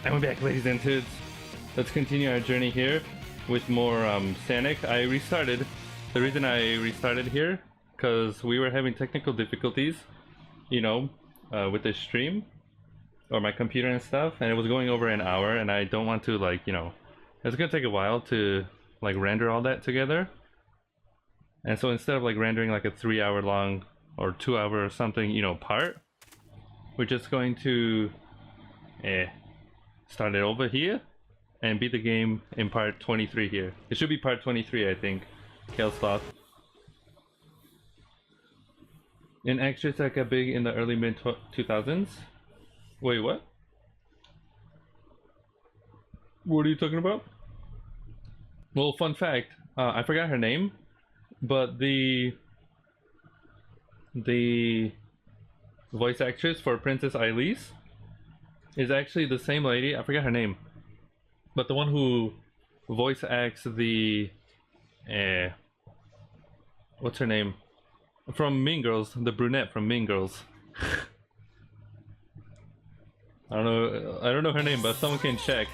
And we're back, ladies and dudes. Let's continue our journey here with more Sonic. I restarted. The reason I restarted here, because we were having technical difficulties, you know, with the stream, or my computer and stuff, and it was going over an hour, and I don't want to, like, you know, it's gonna take a while to, like, render all that together. And so instead of, like, rendering, like, a 3-hour long, or 2-hour or something, you know, part, we're just going to, start it over here and beat the game in part 23 here. It should be part 23, I think. Kaleslot. In extras that got big in the early mid 2000s. Wait, what? What are you talking about? Well, fun fact, I forgot her name, but the voice actress for Princess Elise is actually the same lady. I forgot her name, but the one who voice acts the what's her name from Mean Girls, the brunette from Mean Girls. I don't know her name, but someone can check.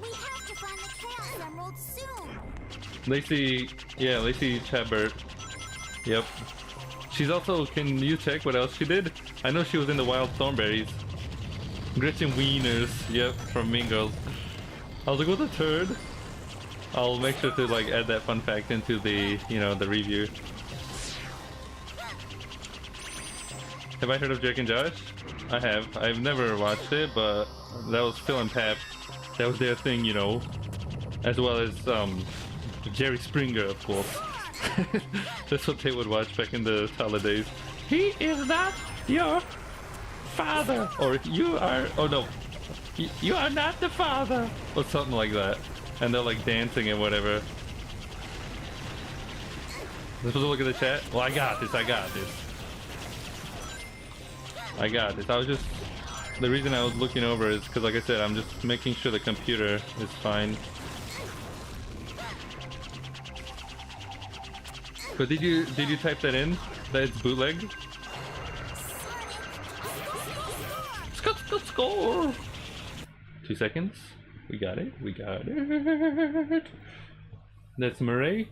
We have to find the Chaos Emerald soon. Lacey Chabert. Yep. She's also, can you check what else she did? I know she was in the Wild Thornberries. Gretchen Wieners, yep, from Mean Girls. I was like, what a turd. I'll make sure to, like, add that fun fact into the, you know, the review. Have I heard of Jake and Josh? I have. I've never watched it, but that was Phil and Pap. That was their thing, you know. As well as Jerry Springer, of course. That's what they would watch back in the holidays. He is not your father, or you are, oh no, you are not the father, or something like that. And they're like dancing and whatever. Am I supposed to look at the chat? Well, I got this. I was just, the reason I was looking over is because, like I said, I'm just making sure the computer is fine. But did you type that in? That it's bootleg? Score! 2 seconds. We got it. That's Murray.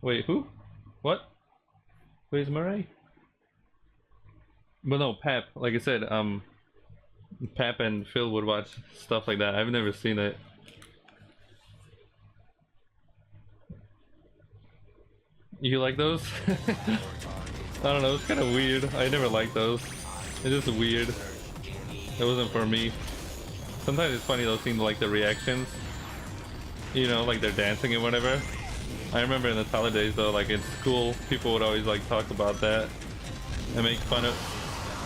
Wait, who? What? Where's Murray? But no, Pap. Like I said, Pap and Phil would watch stuff like that. I've never seen it. You like those? I don't know, it's kind of weird. I never liked those. It's just weird. It wasn't for me. Sometimes it's funny though, seeing like the reactions. You know, like they're dancing and whatever. I remember in the holidays though, like in school, people would always like talk about that and make fun of.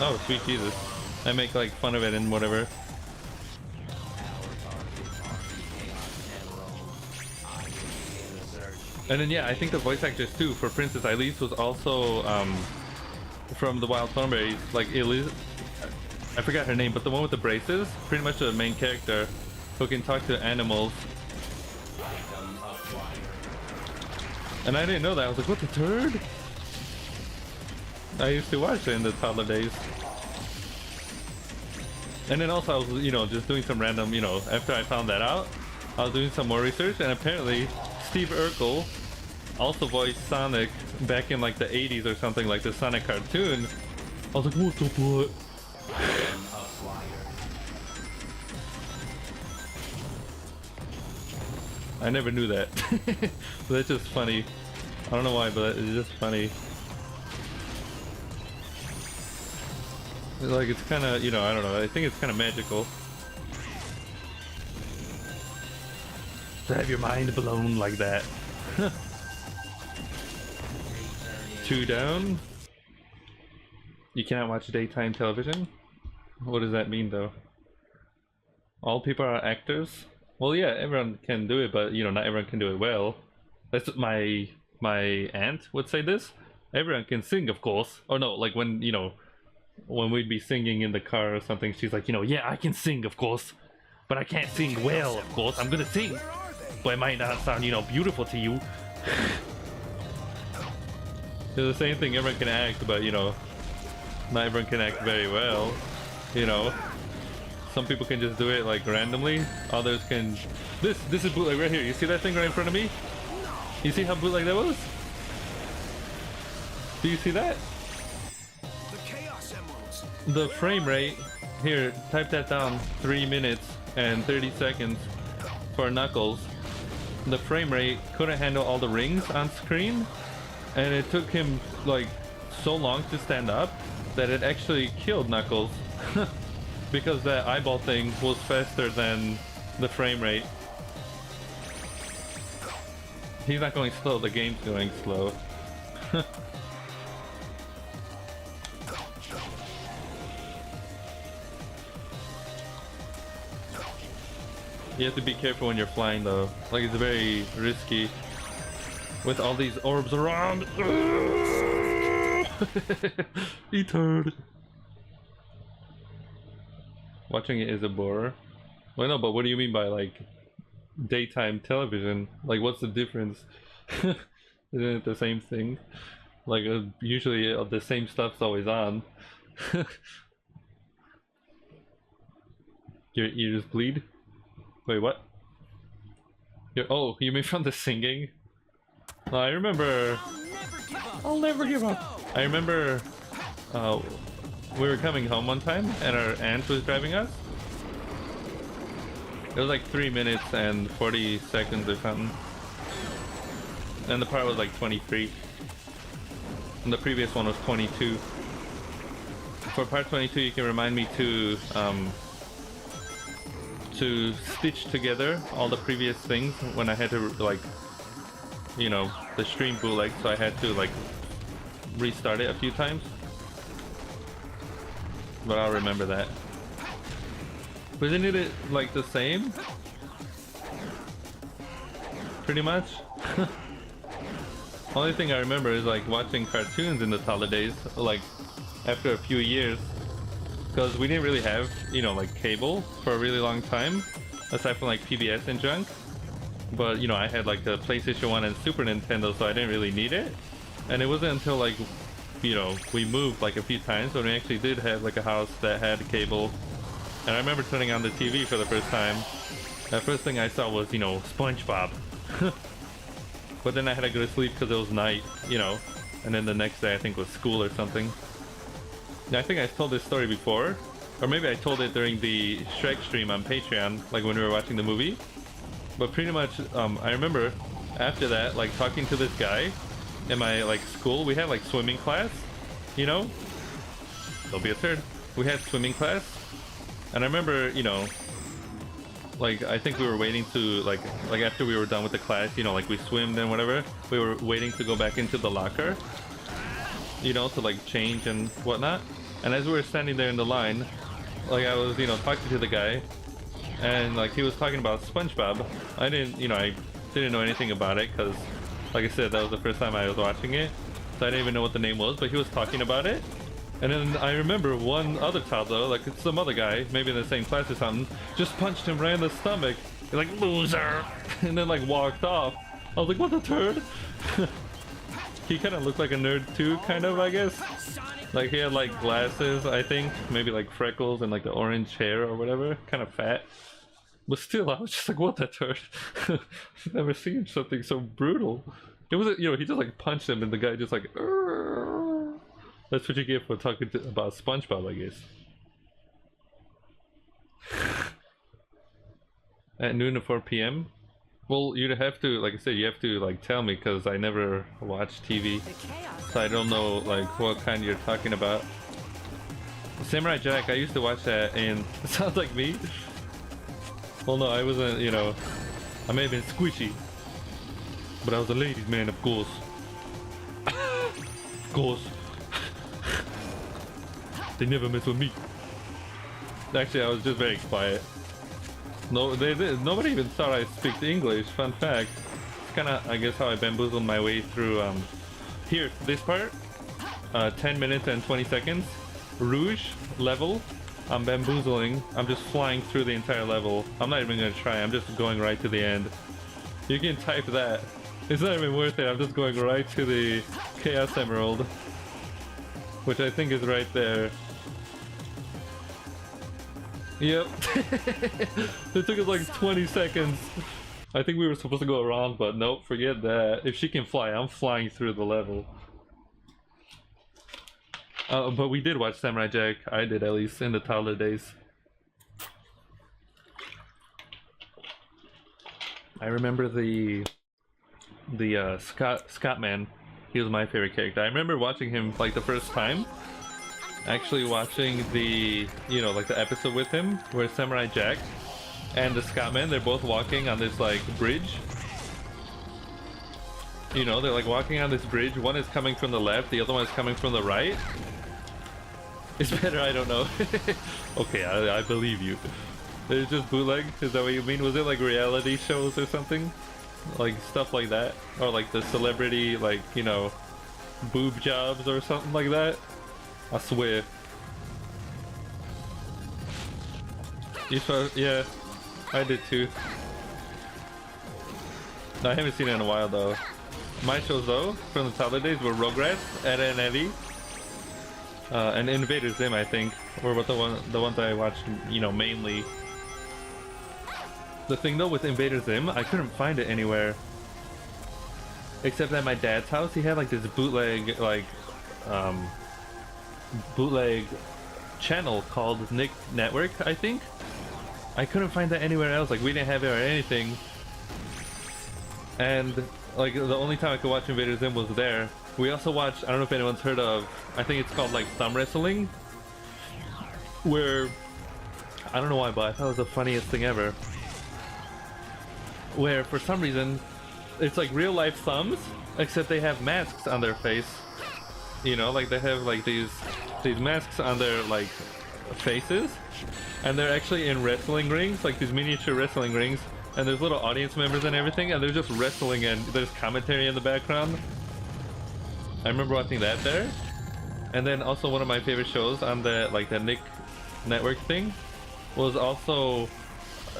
Oh, sweet Jesus! I make like fun of it and whatever. And then yeah, I think the voice actress too for Princess Elise was also from the Wild Thornberries, like Elise. I forgot her name, but the one with the braces, pretty much the main character who can talk to animals. And I didn't know that. I was like, what the turd? I used to watch it in the toddler days. And then also I was, you know, just doing some random, you know, after I found that out, I was doing some more research, and apparently Steve Urkel also voiced Sonic back in like the 80s or something, like the Sonic cartoon. I was like, what the fuck? I never knew that. But that's just funny. I don't know why, but it's just funny. Like, it's kind of, you know, I don't know, I think it's kind of magical to have your mind blown like that. 2 down. You cannot watch daytime television? What does that mean though? All people are actors? Well, yeah, everyone can do it, but you know, not everyone can do it well. That's what my aunt would say this. Everyone can sing, of course. Or no, like when, you know, when we'd be singing in the car or something, she's like, you know, yeah, I can sing, of course, but I can't sing well, of course. I'm gonna sing, but it might not sound, you know, beautiful to you. It's the same thing, everyone can act, but, you know, not everyone can act very well, you know. some people can just do it like randomly. Others can. This is bootleg right here. You see that thing right in front of me? You see how bootleg that was? Do you see that? The Chaos Emeralds. The frame rate here. Type that down. 3 minutes and 30 seconds for Knuckles. The frame rate couldn't handle all the rings on screen, and it took him like so long to stand up that it actually killed Knuckles because that eyeball thing was faster than the frame rate. He's not going slow, the game's going slow. You have to be careful when you're flying though. Like, it's very risky with all these orbs around. He turned. Watching it is a bore. Well, no, but what do you mean by like daytime television? Like, what's the difference? Isn't it the same thing? Like, usually the same stuff's always on. Your ears bleed? Wait, what? Oh, you mean from the singing? No, I remember. I'll never give up. I remember we were coming home one time and our aunt was driving us. It was like 3 minutes and 40 seconds or something. And the part was like 23. And the previous one was 22. For part 22, you can remind me to stitch together all the previous things when I had to, like, you know, the stream bootleg, so I had to like restart it a few times. But I'll remember that. Wasn't it like the same? Pretty much. Only thing I remember is like watching cartoons in the holidays, like after a few years, because we didn't really have, you know, like cable for a really long time, aside from like PBS and junk. But you know, I had like the PlayStation 1 and Super Nintendo, so I didn't really need it. And it wasn't until like, you know, we moved like a few times when we actually did have like a house that had cable. And I remember turning on the TV for the first time. The first thing I saw was, you know, SpongeBob. But then I had to go to sleep because it was night, you know. And then the next day I think was school or something. I think I told this story before, or maybe I told it during the Shrek stream on Patreon, like when we were watching the movie. But pretty much, I remember after that, like talking to this guy in my like school. We had like swimming class, you know. Don't be a turd. We had swimming class, and I remember, you know, like I think we were waiting to like after we were done with the class, you know, like we swimmed and whatever. We were waiting to go back into the locker, you know, to like change and whatnot. And as we were standing there in the line, like I was, you know, talking to the guy, and like he was talking about SpongeBob. I didn't, you know, I didn't know anything about it because, like I said, that was the first time I was watching it, so I didn't even know what the name was. But he was talking about it, and then I remember one other toddler, like some other guy, maybe in the same class or something, just punched him right in the stomach. He's like, loser, and then like walked off. I was like, what the turd? He kind of looked like a nerd too, kind of, I guess. Like he had like glasses, I think, maybe like freckles and like the orange hair or whatever, kind of fat. But still, I was just like, what the turd? I've never seen something so brutal. It wasn't, you know, he just like punched him and the guy just like, "Arr." That's what you get for talking about SpongeBob, I guess. At noon to 4 p.m. Well, you'd have to, like I said, you have to like tell me because I never watch TV, so I don't know like what kind you're talking about. Samurai Jack, I used to watch that, and it sounds like me. Well, no, I wasn't, you know, I may have been squishy, but I was a ladies' man, of course. Of course. They never mess with me. Actually, I was just very quiet. No, nobody even thought I speak English. Fun fact. It's kind of, I guess, how I bamboozled my way through. Here, this part. 10 minutes and 20 seconds. Rouge level. I'm bamboozling. I'm just flying through the entire level. I'm not even gonna try. I'm just going right to the end. You can type that. It's not even worth it. I'm just going right to the Chaos Emerald, which I think is right there. Yep. It took us like 20 seconds. I think we were supposed to go around, but nope, forget that. If she can fly, I'm flying through the level. But we did watch Samurai Jack. I did, at least, in the toddler days. I remember the Scott man. He was my favorite character. I remember watching him like the first time. Actually watching the, you know, like the episode with him where Samurai Jack and the Scotman, they're both walking on this like bridge. You know, they're like walking on this bridge. One is coming from the left, the other one is coming from the right. It's better, I don't know. Okay, I believe you. It's just bootleg? Is that what you mean? Was it like reality shows or something? Like stuff like that? Or like the celebrity, like, you know, boob jobs or something like that? I swear. You saw, yeah, I did too. No, I haven't seen it in a while though. My shows though, from the toddler days, were Rugrats, Ed and Eddie, and Invader Zim, I think, were what the ones I watched, you know, mainly. The thing though with Invader Zim, I couldn't find it anywhere. Except at my dad's house, he had like this bootleg, like, bootleg channel called Nick Network, I think. I couldn't find that anywhere else, like we didn't have it or anything. And like the only time I could watch Invader Zim was there. We also watched, I don't know if anyone's heard of, I think it's called like thumb wrestling, where, I don't know why, but I thought it was the funniest thing ever. Where for some reason, it's like real life thumbs, except they have masks on their face. You know, like they have like these masks on their like faces, and they're actually in wrestling rings, like these miniature wrestling rings, and there's little audience members and everything, and they're just wrestling, and there's commentary in the background. I remember watching that there. And then also one of my favorite shows on the like the Nick Network thing was also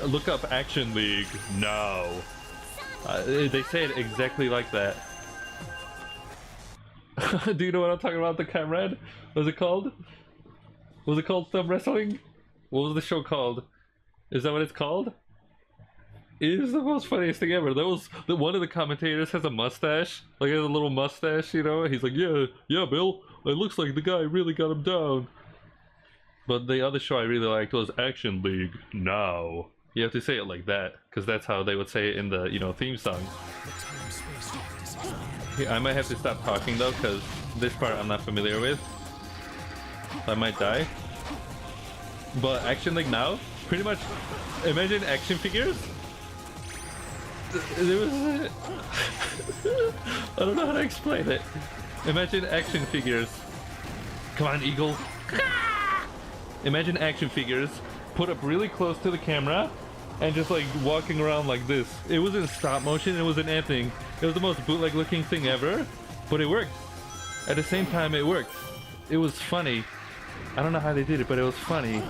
look up Action League now. They say it exactly like that. Do you know what I'm talking about? The comrade? What was it called? Was it called Thumb Wrestling? What was the show called? Is that what it's called? It is the most funniest thing ever. One of the commentators has a mustache, like has a little mustache, you know. He's like, yeah, Bill. It looks like the guy really got him down. But the other show I really liked was Action League now. You have to say it like that, because that's how they would say it in the, you know, theme song. I might have to stop talking though, because this part I'm not familiar with. I might die. But Action League now, pretty much, imagine action figures. There was, I don't know how to explain it. Imagine action figures. Come on, Eagle. Imagine action figures put up really close to the camera and just like walking around like this. It wasn't stop motion, it wasn't anything. It was the most bootleg looking thing ever, but it worked. At the same time, it worked. It was funny. I don't know how they did it, but it was funny.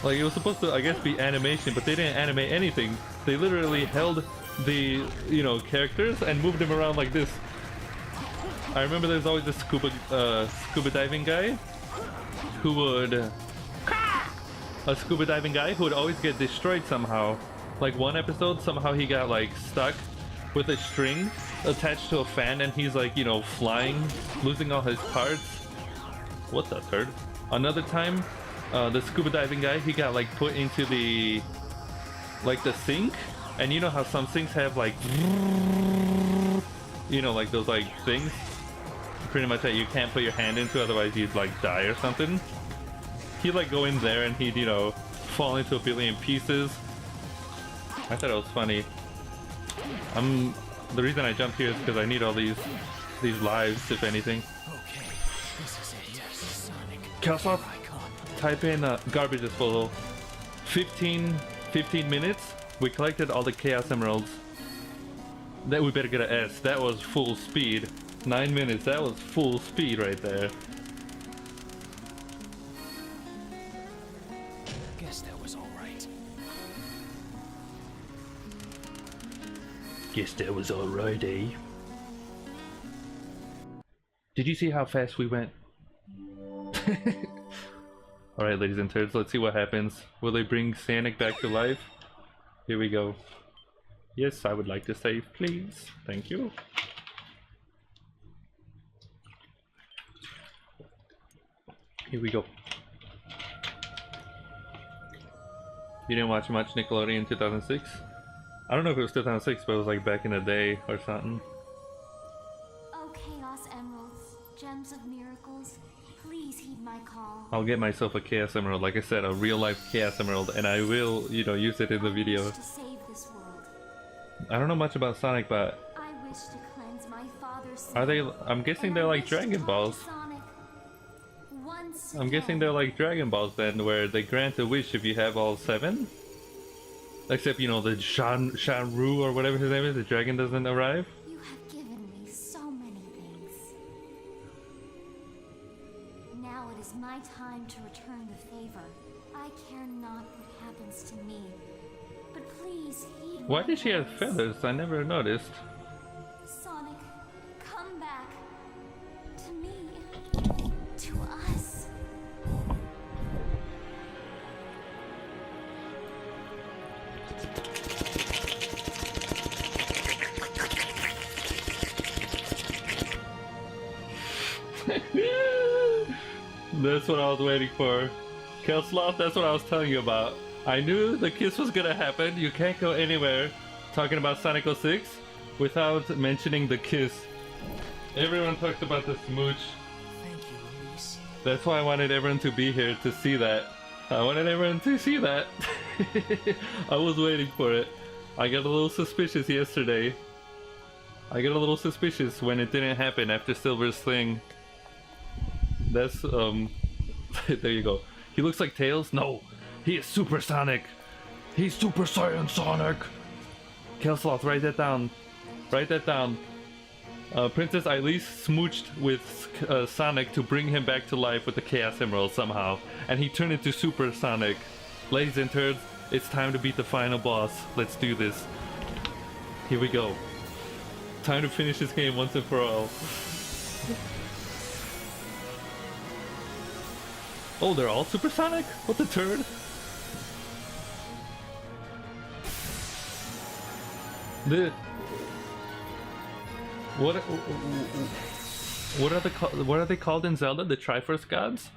Like, it was supposed to, I guess, be animation, but they didn't animate anything. They literally held the, you know, characters and moved them around like this. I remember there's always this scuba diving guy who would... A scuba diving guy who would always get destroyed somehow. Like one episode, somehow he got like stuck with a string attached to a fan and he's like, you know, flying, losing all his parts. What the third? Another time, the scuba diving guy, he got like put into the sink, and you know how some sinks have like, you know, like those like things pretty much that you can't put your hand into, otherwise you'd like die or something. He'd like go in there and he'd, you know, fall into a billion pieces. I thought it was funny. The reason I jumped here is because I need all these lives, if anything. Okay, this is it. Sonic. Kelsoff, type in garbage disposal. 15 minutes, we collected all the Chaos Emeralds. That we better get an S. That was full speed. 9 minutes, that was full speed right there. Guess that was alright. Guess that was alright, eh? Did you see how fast we went? Alright, ladies and turds, let's see what happens. Will they bring Sonic back to life? Here we go. Yes, I would like to save, please. Thank you. Here we go. You didn't watch much Nickelodeon in 2006? I don't know if it was 2006, but it was like back in the day or something. Oh, Chaos Emeralds, gems of miracles, please heed my call. I'll get myself a Chaos Emerald, like I said, a real life Chaos Emerald, and I will, you know, use it in the video. I wish to save this world. I don't know much about Sonic, but I wish to cleanse my father's are they? sin, I'm guessing and they're I like wish to Dragon talk Balls. to Sonic once I'm guessing again. they're like Dragon Balls then, where they grant a wish if you have all 7. Except, you know, the Shanru or whatever his name is, the dragon doesn't arrive. You have given me so many things. Now it is my time to return the favor. I care not what happens to me, but please heed Why my did she have voice. feathers? I never noticed. Sonic, come back. To me. To us. That's what I was waiting for. Kelsloth, that's what I was telling you about. I knew the kiss was gonna happen. You can't go anywhere talking about Sonic 06 without mentioning the kiss. Everyone talks about the smooch. Thank you, Elise. That's why I wanted everyone to be here to see that. I wanted everyone to see that. I was waiting for it. I got a little suspicious yesterday. I got a little suspicious when it didn't happen after Silver's thing. That's, there you go. He looks like Tails? No! He is Super Sonic! He's Super Saiyan Sonic! Kelsloth, write that down. Write that down. Princess Elise smooched with Sonic to bring him back to life with the Chaos Emerald somehow. And he turned into Super Sonic. Ladies and turds, it's time to beat the final boss. Let's do this. Here we go. Time to finish this game once and for all. Oh, they're all supersonic? What the turd? What are they called in Zelda? The Triforce gods?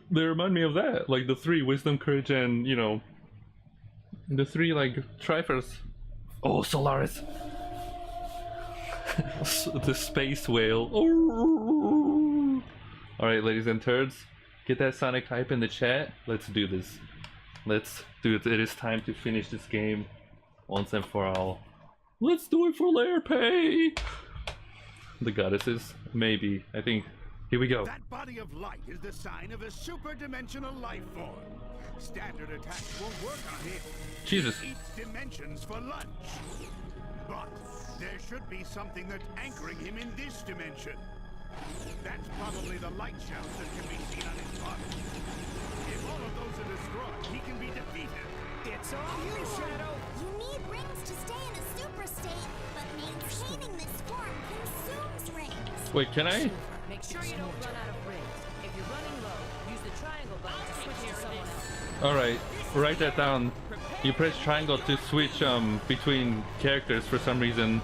They remind me of that, like the 3: wisdom, courage, and, you know, the 3 like Triforce. Oh, Solaris. The space whale. Oh. All right, ladies and turds. Get that Sonic hype in the chat. Let's do this. Let's do it. It is time to finish this game once and for all. Let's do it for layer pay. The goddesses, maybe. I think. Here we go. That body of light is the sign of a super-dimensional life form. Standard attacks won't work on him. Jesus. He eats dimensions for lunch. But there should be something that's anchoring him in this dimension. That's probably the light shells that can be seen on his body. If all of those are destroyed, he can be defeated. It's all you, Shadow. You need rings to stay in a super state, but maintaining this form consumes rings. Wait, can I? Make sure you don't run out of rings. If you're running low, use the triangle button to switch to someone else. Alright, write that down. You press triangle to switch between characters for some reason.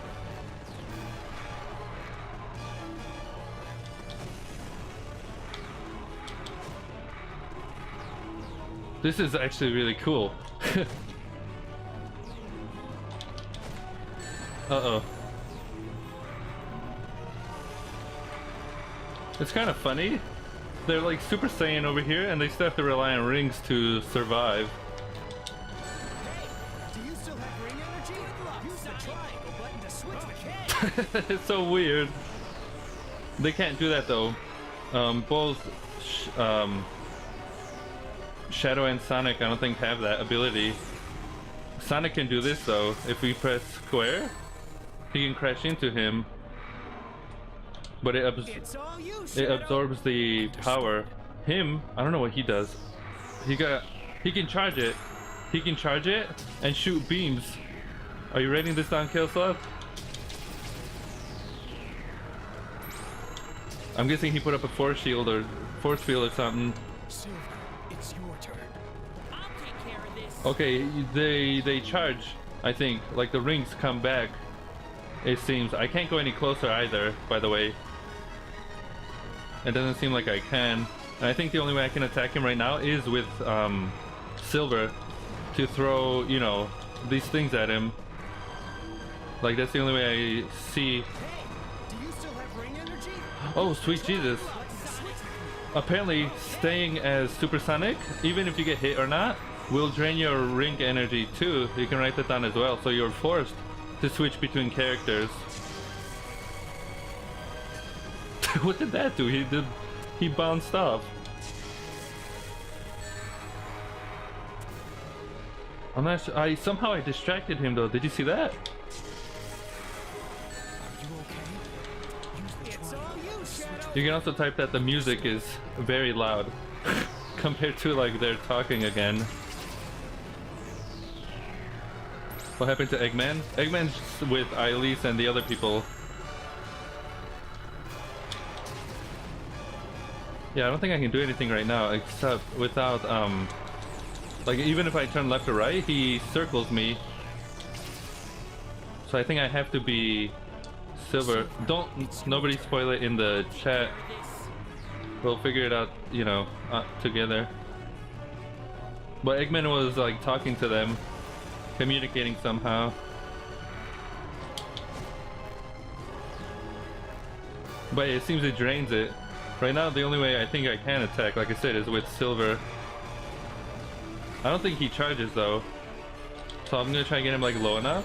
This is actually really cool. Uh-oh. It's kind of funny. They're like Super Saiyan over here, and they still have to rely on rings to survive. Do you still have ring energy? Use the triangle button to switch the K. It's so weird. They can't do that though. Both Shadow and Sonic, I don't think, have that ability. Sonic can do this though. If we press square, he can crash into him. But it It's all you, Shadow. absorbs the power. Him, I don't know what he does. He can charge it. He can charge it and shoot beams. Are you writing this down, Killslot? I'm guessing he put up a force shield or force field or something. Silver, It's your turn. I'll take care of this. Okay, they charge. I think like the rings come back. It seems I can't go any closer either. By the way, it doesn't seem like I can. And I think the only way I can attack him right now is with silver to throw, you know, these things at him. Like that's the only way I see. Hey, do you still have ring energy? Oh, sweet Jesus. Apparently, staying as supersonic, even if you get hit or not, will drain your ring energy too. You can write that down as well. So you're forced to switch between characters. What did that do? He bounced off. I'm not sure. Somehow I distracted him though. Did you see that? Are you okay? Use the It's all you, Shadow. You can also type that the music is very loud compared to like they're talking again. What happened to Eggman? Eggman's with Elise and the other people. Yeah, I don't think I can do anything right now except without like even if I turn left or right, he circles me. So I think I have to be silver. Nobody spoil it in the chat. We'll figure it out, you know, together. But Eggman was like talking to them, communicating somehow. But it seems it drains it. Right now, the only way I think I can attack, like I said, is with silver. I don't think he charges though. So I'm gonna try and get him like low enough.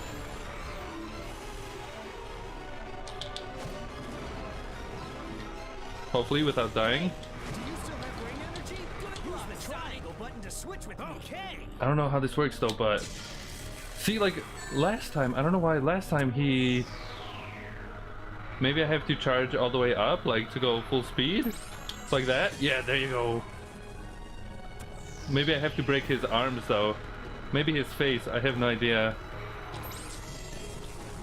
Hopefully without dying. Do you still have ring energy? Use the triangle button to switch with me. Okay. I don't know how this works though, but see, like last time, I don't know why last time he. Maybe I have to charge all the way up, like to go full speed, like that. Yeah, there you go. Maybe I have to break his arms though. Maybe his face. I have no idea.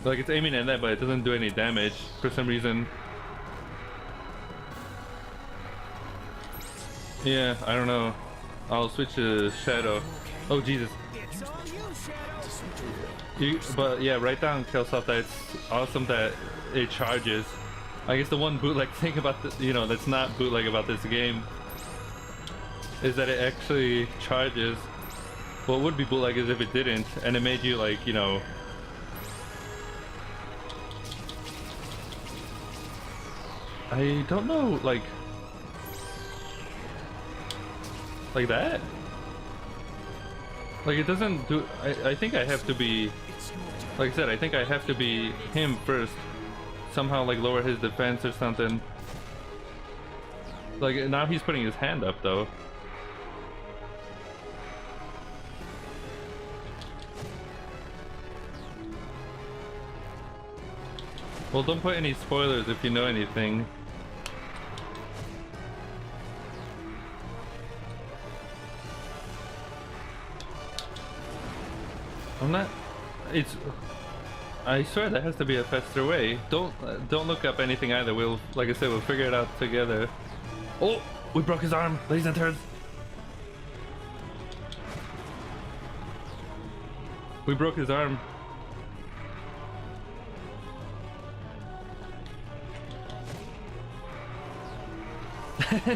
Like it's aiming at that, but it doesn't do any damage for some reason. Yeah, I don't know. I'll switch to Shadow. Oh Jesus. It's all you, Shadow. But yeah, write down Kelsoft that it's awesome that it charges. I guess the one bootleg thing about the, you know, that's not bootleg about this game is that it actually charges. What would be bootleg is if it didn't, and it made you like, you know. I don't know, like that? Like it doesn't do, I think I have to be, like I said, I think I have to be him first. Somehow like lower his defense or something. Like now he's putting his hand up though. Well, don't put any spoilers if you know anything. I'm not. It's. I swear there has to be a faster way. Don't look up anything either. We'll, like I said, we'll figure it out together. Oh, we broke his arm, ladies and turds. We broke his arm.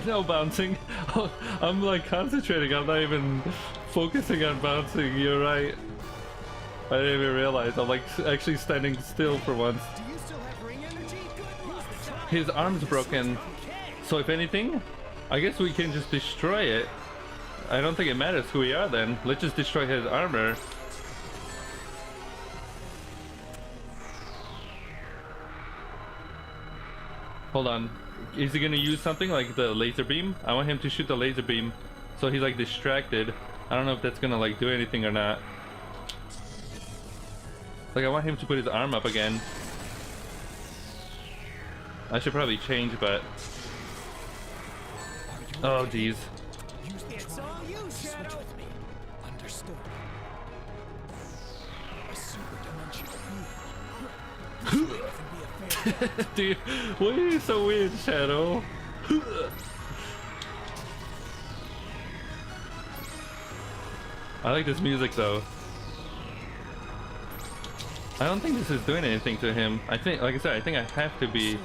No bouncing. Oh, I'm like concentrating. I'm not even focusing on bouncing. You're right. I didn't even realize. I'm like actually standing still for once. Do you still have ring energy? Good luck. His arm's broken. So if anything, I guess we can just destroy it. I don't think it matters who we are then. Let's just destroy his armor. Hold on. Is he gonna use something like the laser beam? I want him to shoot the laser beam. So he's like distracted. I don't know if that's gonna like do anything or not. Like I want him to put his arm up again. I should probably change, but oh geez. It's all you, Shadow. With me. Understood. A super dimension. Dude, why are you so weird, Shadow? I like this music though. I don't think this is doing anything to him. I think, like I said, I think I have to be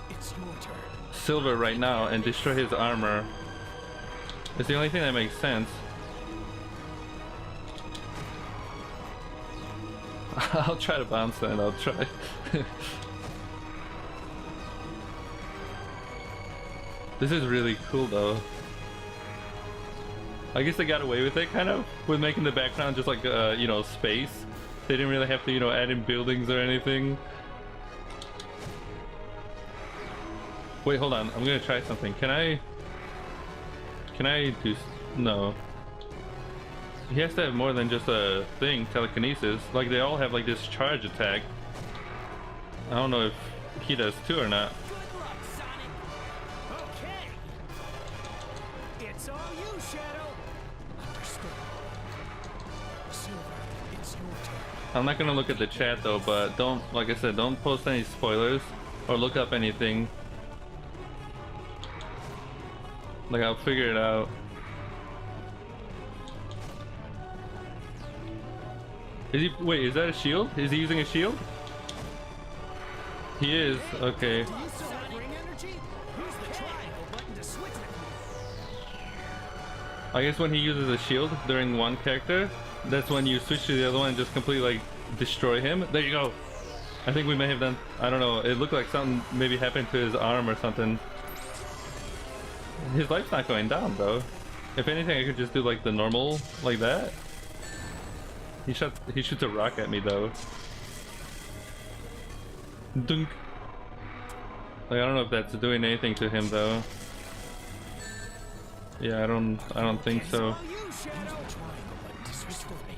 It's your turn. silver right now and destroy his armor. It's the only thing that makes sense. I'll try to bounce that, I'll try. This is really cool though. I guess they got away with it kind of, with making the background just like, you know, space. They didn't really have to, you know, add in buildings or anything. Wait, hold on, I'm gonna try something. Can I do, no. He has to have more than just a thing, telekinesis. Like they all have like this charge attack. I don't know if he does too or not. Good luck, Sonic. Okay. It's all you, Shadow. Understood. Silver, it's your turn. I'm not gonna look at the chat though, but don't, like I said, don't post any spoilers or look up anything. Like I'll figure it out. Is he, wait, is that a shield? Is he using a shield? He is, okay. Do you still have ring energy? Use the triangle button to switch with me. I guess when he uses a shield during one character, that's when you switch to the other one and just completely like destroy him. There you go. I think we may have done, I don't know, it looked like something maybe happened to his arm or something. His life's not going down though. If anything, I could just do like the normal, like that. He shoots a rock at me though. Dunk. Like I don't know if that's doing anything to him though. Yeah, I don't think so. All you, Shadow. Triangle button to switch with me.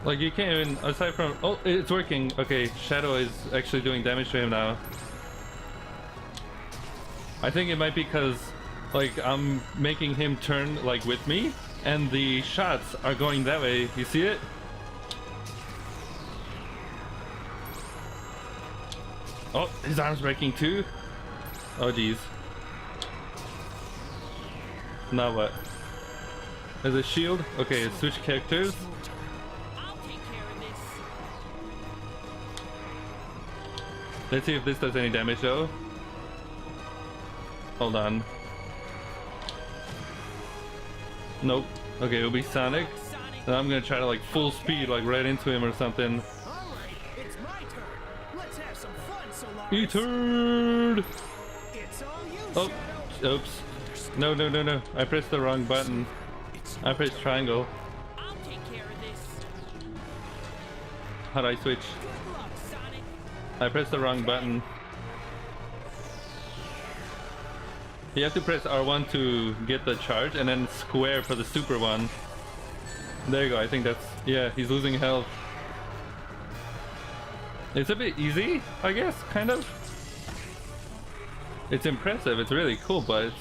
Like you can't even, aside from, oh, it's working. Okay, Shadow is actually doing damage to him now. I think it might be because like I'm making him turn like with me and the shots are going that way. You see it? Oh, his arm's breaking too. Oh geez. Now what? There's a shield. Okay, switch characters. I'll take care of this. Let's see if this does any damage though. Hold on. Nope. Okay, it'll be Sonic. And I'm gonna try to like full speed, like right into him or something. Alright, it's my turn. Let's have some fun, Solaris. E-turd! It's all you, Oh, Shadow. oops. No, no, no, no. I pressed the wrong button. I pressed triangle. I'll take care of this. How do I switch? Good luck, Sonic. I pressed the wrong button. You have to press R1 to get the charge and then square for the super one. There you go, I think that's, yeah, he's losing health. It's a bit easy, I guess, kind of. It's impressive, it's really cool, but it's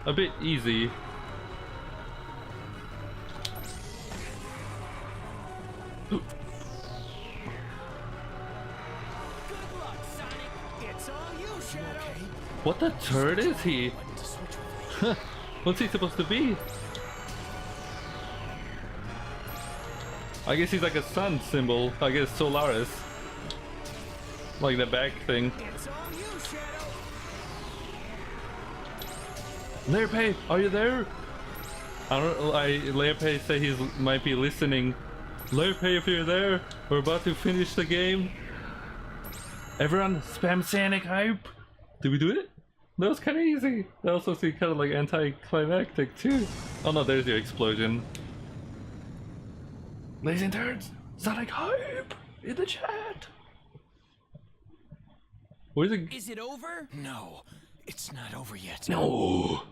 a bit easy. Good luck, Sonic. It's all you, Shadow. Okay. What the turd is he? Button to switch with me. What's he supposed to be? I guess he's like a sun symbol. I guess Solaris. Like the back thing. It's all you, Shadow. Learpay, are you there? I don't. Learpay say he's might be listening. Learpay, if you're there, we're about to finish the game. Everyone, spam Sonic hype. Did we do it? That was kind of easy. That also seemed kind of like anticlimactic too. Oh no, there's your explosion. Ladies and turds, Sonic hype in the chat. Where's it? Is it over? No, it's not over yet. No.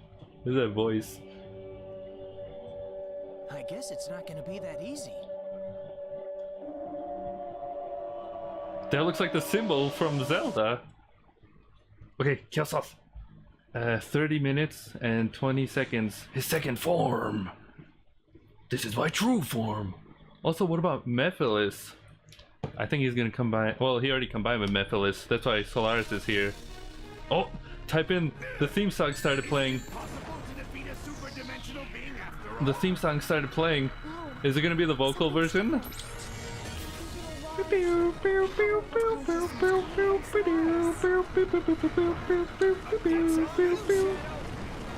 Where's that voice? I guess it's not gonna be that easy. That looks like the symbol from Zelda. Okay, Kelsov. 30 minutes and 20 seconds. His second form. This is my true form. Also, what about Mephiles? I think he's gonna combine. Well, he already combined with Mephiles. That's why Solaris is here. Oh, type in the theme song started playing. Possible to defeat a super-dimensional being after all. The theme song started playing. Is it gonna be the vocal version?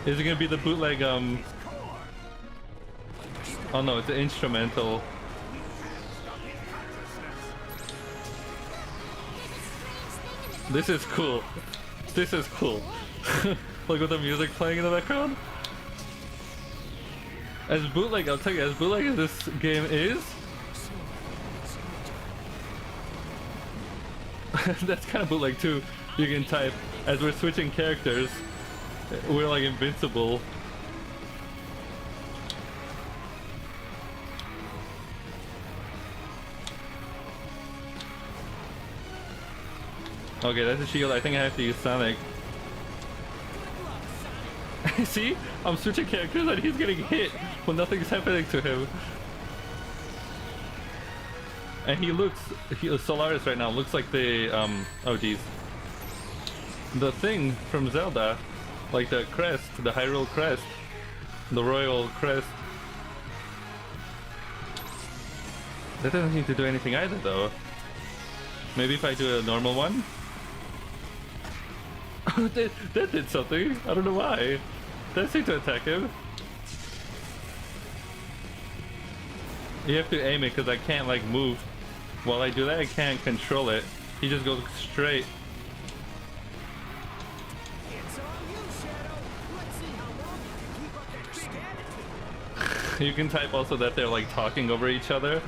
Is it gonna be the bootleg oh no, it's an instrumental. This is cool. This is cool. Look with the music playing in the background. As bootleg, I'll tell you, as bootleg as this game is, that's kind of bootleg too. You can type, as we're switching characters, we're like invincible. Okay, that's a shield. I think I have to use Sonic. See? I'm switching characters and he's getting hit when nothing's happening to him. And he looks... Solaris right now looks like the... oh geez. The thing from Zelda. Like the crest, the Hyrule crest. The royal crest. That doesn't seem to do anything either though. Maybe if I do a normal one? that did something. I don't know why. That seemed to attack him. You have to aim it because I can't like move. While I do that, I can't control it. He just goes straight. It's on you, Shadow. Let's see how long you can keep up that big attitude. You can type also that they're like talking over each other.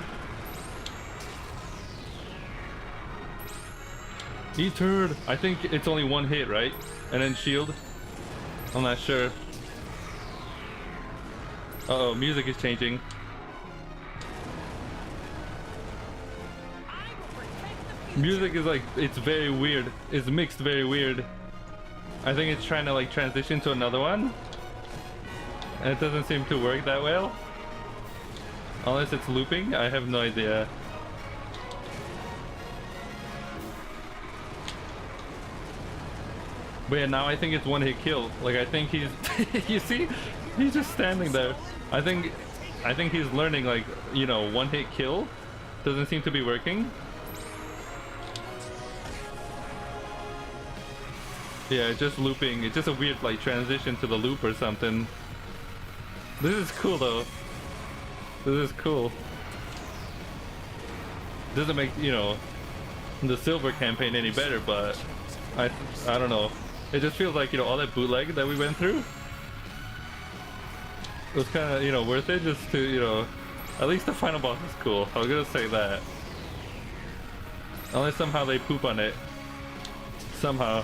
He turned. I think it's only one hit, right? And then shield. I'm not sure. Uh-oh, music is changing. Music is like, it's very weird. It's mixed very weird. I think it's trying to like transition to another one. And it doesn't seem to work that well. Unless it's looping, I have no idea. But yeah, now I think it's one hit kill. Like I think he's, you see, he's just standing there. I think he's learning like, you know, one hit kill doesn't seem to be working. Yeah, it's just looping. It's just a weird like transition to the loop or something. This is cool though. This is cool. Doesn't make, you know, the silver campaign any better, but I don't know. It just feels like, you know, all that bootleg that we went through, it was kind of, you know, worth it just to, you know, at least the final boss is cool. I was gonna say that. Unless somehow they poop on it. Somehow.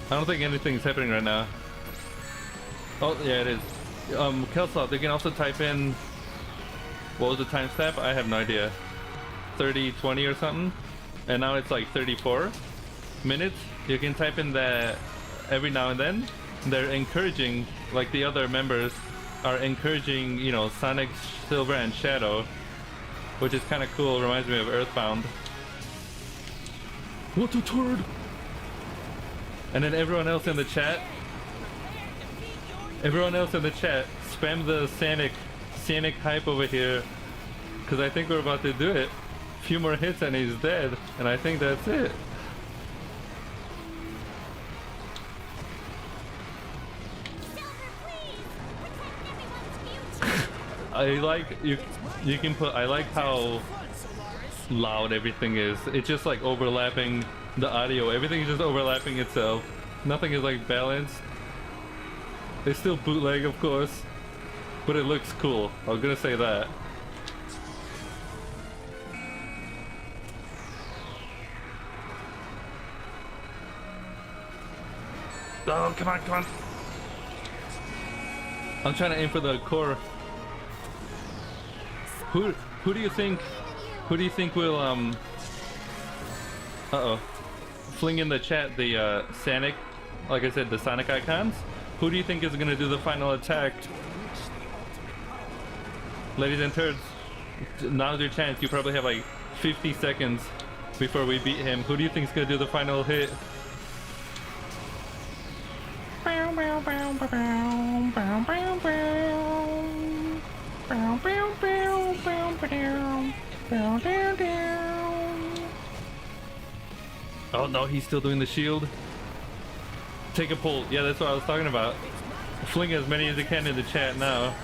I don't think anything's happening right now. Oh, yeah, it is. Kelslot, they can also type in... What was the timestamp? I have no idea. 30:20 or something? And now it's like 34 minutes. You can type in that every now and then. They're encouraging, like the other members are encouraging, you know, Sonic, Silver, and Shadow, which is kind of cool. Reminds me of Earthbound. What a turd! And then everyone else in the chat, spam the Sonic hype over here, because I think we're about to do it. A few more hits and he's dead, and I think that's it. I like you can put. I like how loud everything is. It's just like overlapping the audio. Everything is just overlapping itself. Nothing is like balanced. It's still bootleg, of course, but it looks cool. I was gonna say that. Oh, come on, come on. I'm trying to aim for the core. Who do you think will fling in the chat the Sonic, like I said, the Sonic icons? Who do you think is gonna do the final attack? Ladies and turds, now's your chance. You probably have like 50 seconds before we beat him. Who do you think's gonna do the final hit? Oh no, he's still doing the shield. Take a pull. Yeah, that's what I was talking about. Fling as many as you can in the chat now.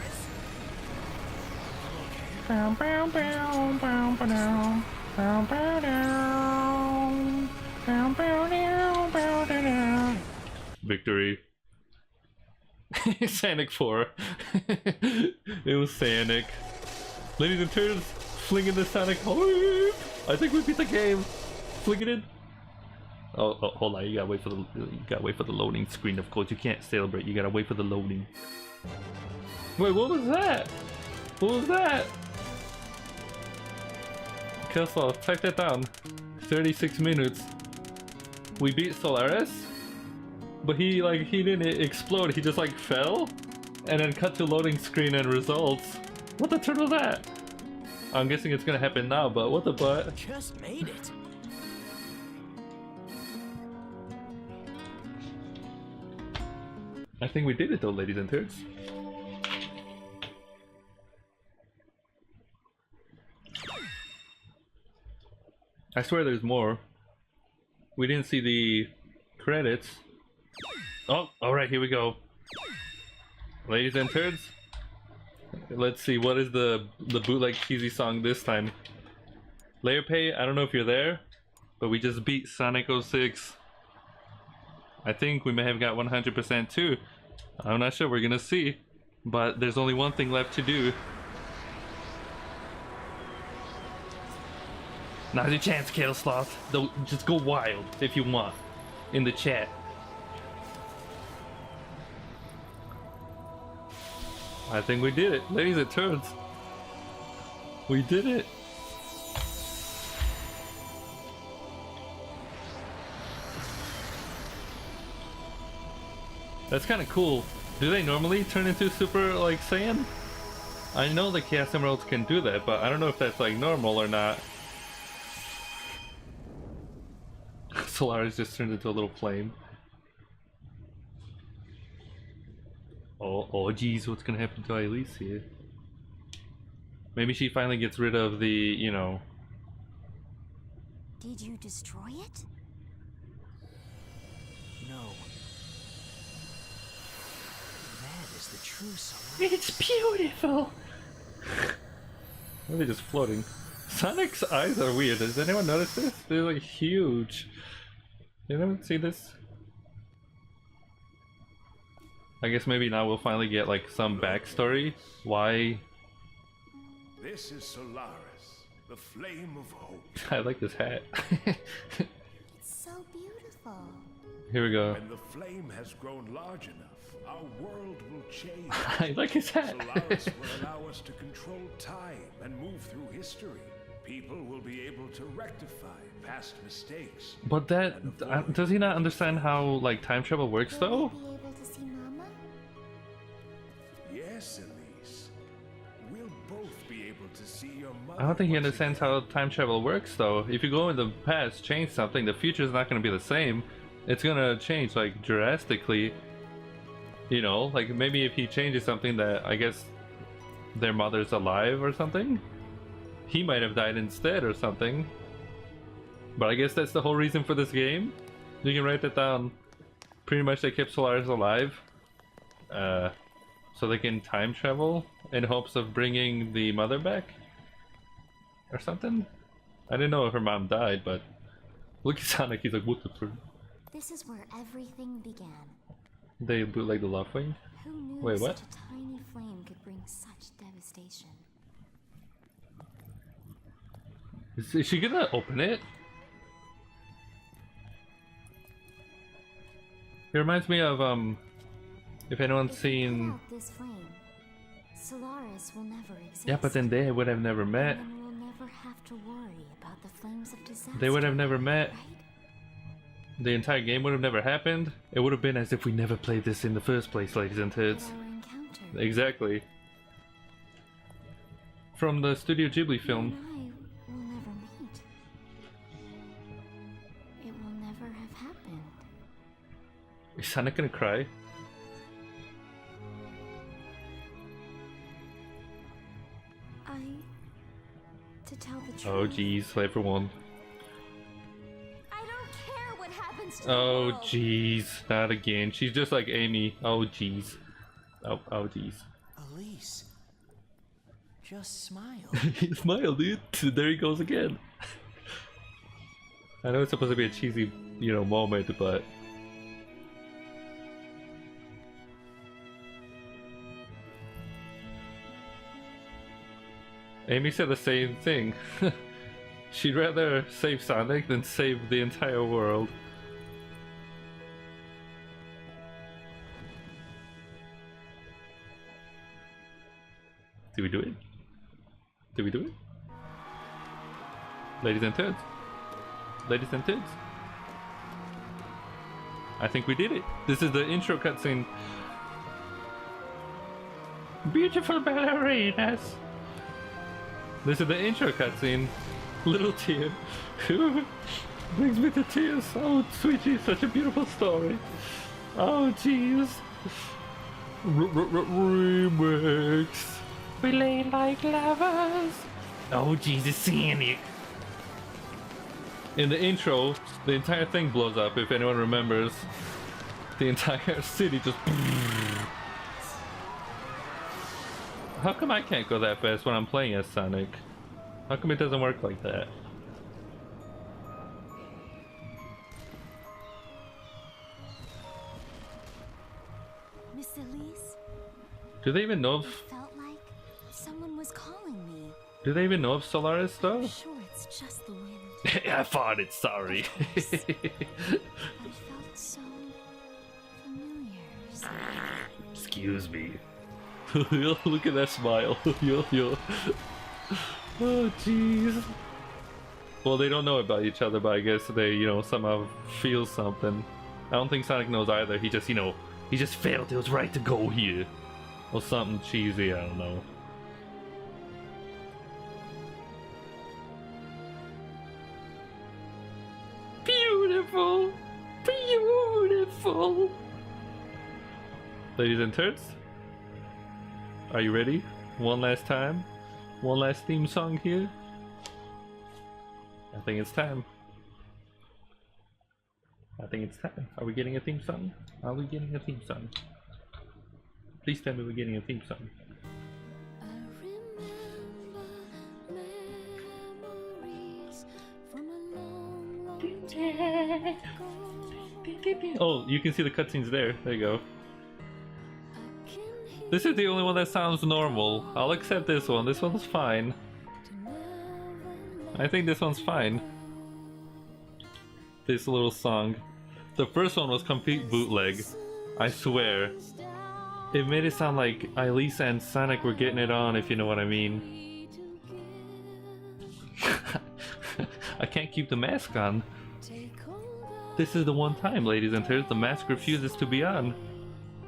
Victory. Sonic 4. It was Sonic. Ladies and turns, flinging the Sonic. I think we beat the game. Fling it in. Oh, hold on. You gotta wait for the loading screen. Of course, you can't celebrate. You gotta wait for the loading. Wait, what was that? What was that? Kessel, type that down. 36 minutes. We beat Solaris, but he didn't explode. He just like fell, and then cut to loading screen and results. What the turn was that? I'm guessing it's gonna happen now, but what the butt? Just made it. I think we did it though, ladies and turds. I swear there's more. We didn't see the credits. Oh, alright, here we go. Ladies and turds. Let's see, what is the bootleg cheesy song this time? Layer Pay, I don't know if you're there, but we just beat Sonic 06. I think we may have got 100% too. I'm not sure, we're gonna see. But there's only one thing left to do. Now's your chance, Kale Sloth. Just go wild if you want in the chat. I think we did it. Ladies and turns. We did it. That's kind of cool. Do they normally turn into Super like Saiyan? I know the Chaos Emeralds can do that, but I don't know if that's like normal or not. Solaris just turned into a little flame. Oh geez, what's gonna happen to Elise here? Maybe she finally gets rid of the, you know... Did you destroy it? No. That is the true Sonic. It's beautiful! Why are they just floating? Sonic's eyes are weird. Does anyone notice this? They're like huge. You ever see this? I guess maybe now we'll finally get like some backstory. Why? This is Solaris, the flame of hope. I like this hat. It's so beautiful. Here we go. When the flame has grown large enough, our world will change. I like his hat. Solaris will allow us to control time and move through history. People will be able to rectify past mistakes. But that does he not understand how like time travel works though? Will we be able to see Mama? Yes, Elise. We'll both be able to see your mother. I don't think he once understands again. how time travel works though. If you go in the past, change something, the future is not going to be the same. It's going to change like drastically. You know, like maybe if he changes something that I guess their mother's alive or something, he might have died instead or something. But I guess that's the whole reason for this game. You can write that down. Pretty much they kept Solaris alive. So they can time travel in hopes of bringing the mother back? Or something? I didn't know if her mom died, but... Look at Sonic, he's like, what the frick? This is where everything began. They bootleg the Love Wing? Who knew Wait, what? such a tiny flame could bring such devastation? Is she gonna open it? It reminds me of, if anyone's If we seen... put out this flame, Solaris will never exist. Yeah, but then they would have never met. And then we'll never have to worry about the flames of disaster. They would have never met. Right? The entire game would have never happened. It would have been as if we never played this in the first place, ladies and But tits. our encounter. Exactly. From the Studio Ghibli You film. and I will never meet. Is Sonic gonna cry? To tell the truth. Oh jeez, play for one. I don't care what happens to Oh the world. jeez, not again. She's just like Amy. Oh jeez. Oh jeez. Elise, just smile. Smile, dude. There he goes again. I know it's supposed to be a cheesy, you know, moment, but Amy said the same thing. She'd rather save Sonic than save the entire world. Did we do it? Did we do it? Ladies and turds. Ladies and turds. I think we did it. This is the intro cutscene. Beautiful ballerinas. This is the intro cutscene. Little tear. Brings me to tears. Oh, sweetie, such a beautiful story. Oh, jeez. Remix. We lay like lovers. Oh, Jesus, Sonic. In the intro, the entire thing blows up, if anyone remembers. The entire city just... How come I can't go that fast when I'm playing as Sonic? How come it doesn't work like that? Miss Elise, Do they even know it if... felt like someone was calling me. Do they even know of Solaris though? I'm sure it's just the wind. I farted, sorry. But it felt so familiar. So Excuse me. Look at that smile. Yo. Oh jeez. Well, they don't know about each other, but I guess they, you know, somehow feel something. I don't think Sonic knows either. He just, you know, he just felt it was right to go here. Or something cheesy, I don't know. Beautiful! Beautiful! Ladies and turds, are you ready? One last time? One last theme song here? I think it's time. I think it's time. Are we getting a theme song? Are we getting a theme song? Please tell me we're getting a theme song. I remember memories from a long, long time ago. Oh, you can see the cutscenes there. There you go. This is the only one that sounds normal. I'll accept this one. This one's fine. I think this one's fine. This little song. The first one was complete bootleg. I swear. It made it sound like Elise and Sonic were getting it on, if you know what I mean. I can't keep the mask on. This is the one time, ladies and gentlemen, the mask refuses to be on.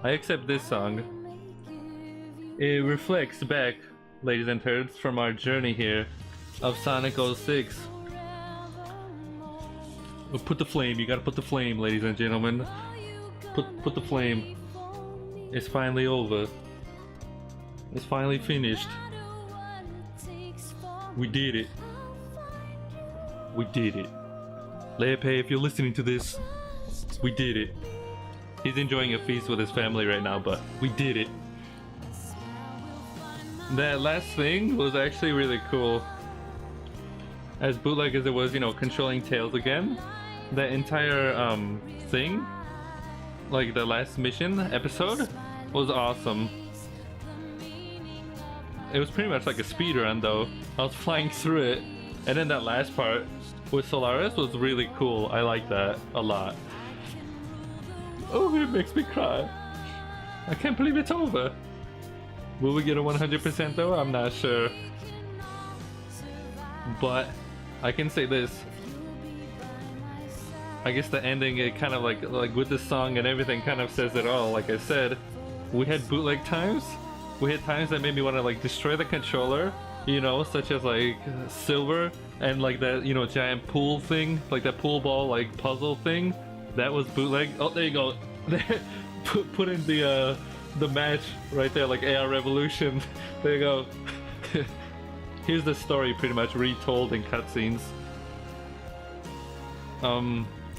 I accept this song. It reflects back, ladies and turds, from our journey here of Sonic 06. Put the flame, you gotta put the flame, ladies and gentlemen. Put the flame. It's finally over. It's finally finished. We did it. We did it. Leope, if you're listening to this, we did it. He's enjoying a feast with his family right now, but we did it. That last thing was actually really cool. As bootleg as it was, you know, controlling Tails again. That entire thing, like the last mission episode, was awesome. It was pretty much like a speedrun though. I was flying through it, and then that last part with Solaris was really cool. I like that a lot. Oh, it makes me cry. I can't believe it's over. Will we get a 100% though? I'm not sure. But I can say this. I guess the ending, it kind of like with the song and everything kind of says it all. Like I said, we had bootleg times. We had times that made me want to like destroy the controller, you know, such as like Silver and like that, you know, giant pool thing, like that pool ball like puzzle thing. That was bootleg. Oh, there you go. put in the match right there, like AR Revolution. There you go. Here's the story pretty much retold in cutscenes.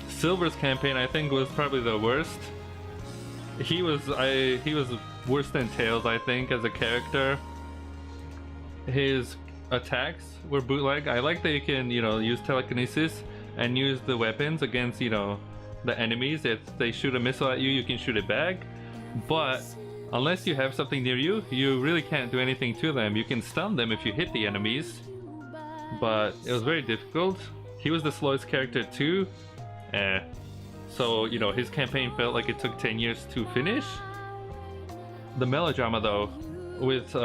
Silver's campaign I think was probably the worst. He was worse than Tails, I think, as a character. His attacks were bootleg. I like that you can, you know, use telekinesis and use the weapons against, you know, the enemies. If they shoot a missile at you, you can shoot it back. But unless you have something near you, you really can't do anything to them. You can stun them if you hit the enemies, but it was very difficult. He was the slowest character too. So, you know, his campaign felt like it took 10 years to finish. The melodrama though, with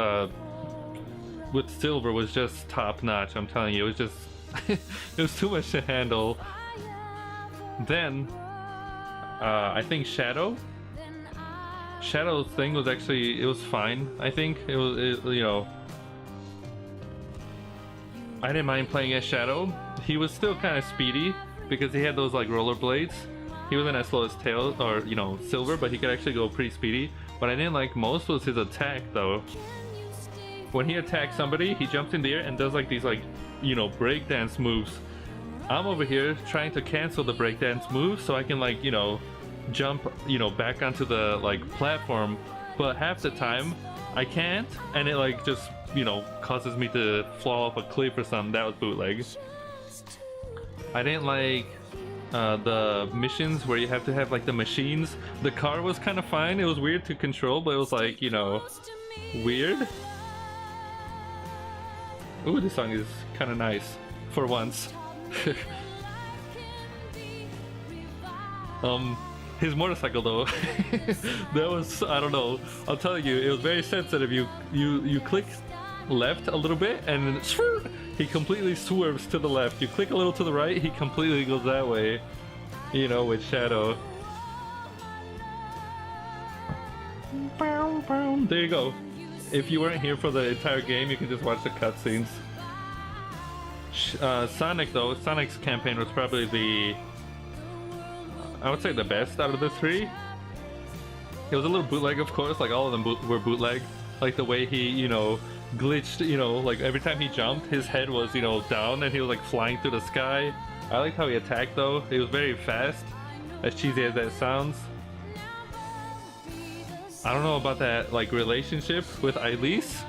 Silver was just top notch. I'm telling you, it was just it was too much to handle. Then I think Shadow's thing was actually, it was fine. I think it was, you know, I didn't mind playing as Shadow. He was still kind of speedy because he had those like rollerblades. He wasn't as slow as Tails or, you know, Silver, but he could actually go pretty speedy. What I didn't like most was his attack though. When he attacks somebody, he jumps in the air and does like these, like, you know, breakdance moves. I'm over here trying to cancel the breakdance moves so I can, like, you know, jump, you know, back onto the like platform, but half the time I can't, and it like just, you know, causes me to fall off a cliff or something. That was bootleg. I didn't like the missions where you have to have like the machines. The car was kind of fine. It was weird to control, but it was like, you know, weird. Ooh, this song is kind of nice for once. His motorcycle though, that was, I don't know, I'll tell you, it was very sensitive. You click left a little bit and then he completely swerves to the left. You click a little to the right, he completely goes that way, you know, with Shadow. There you go. If you weren't here for the entire game, you can just watch the cutscenes. Sonic though, Sonic's campaign was probably the, I would say, the best out of the three. It was a little bootleg, of course, like all of them were bootleg. Like the way he, you know, glitched, you know, like every time he jumped, his head was, you know, down and he was like flying through the sky. I liked how he attacked though. It was very fast, as cheesy as that sounds. I don't know about that like relationship with Elise.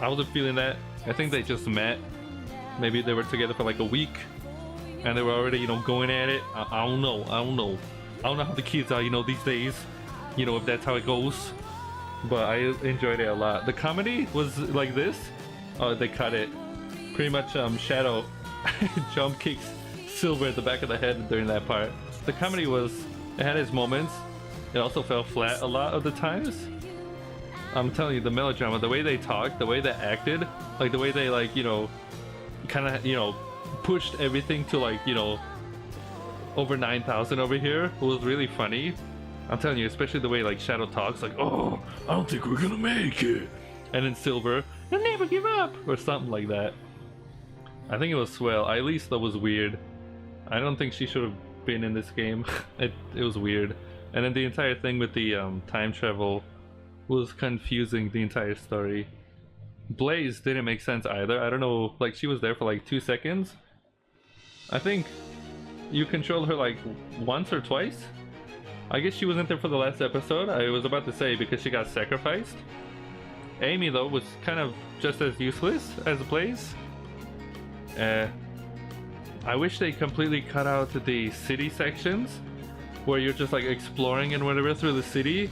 I wasn't feeling that. I think they just met. Maybe they were together for like a week and they were already, you know, going at it. I don't know how the kids are, you know, these days, you know, if that's how it goes. But I enjoyed it a lot. The comedy was like this. Oh, they cut it. Pretty much Shadow jump kicks Silver at the back of the head during that part. The comedy was, it had its moments. It also fell flat a lot of the times. I'm telling you, the melodrama, the way they talked, the way they acted, like the way they, like, you know, kind of, you know, pushed everything to, like, you know, over 9,000 over here was really funny. I'm telling you, especially the way like Shadow talks, like, oh, I don't think we're gonna make it, and then Silver, you'll never give up, or something like that. I think it was swell. Elise though was weird. I don't think she should have been in this game. It was weird. And then the entire thing with the time travel was confusing, the entire story. Blaze didn't make sense either. I don't know, like she was there for like 2 seconds. I think you controlled her like once or twice. I guess she wasn't there for the last episode. I was about to say because she got sacrificed. Amy though was kind of just as useless as Blaze. I wish they completely cut out the city sections where you're just like exploring and whatever through the city.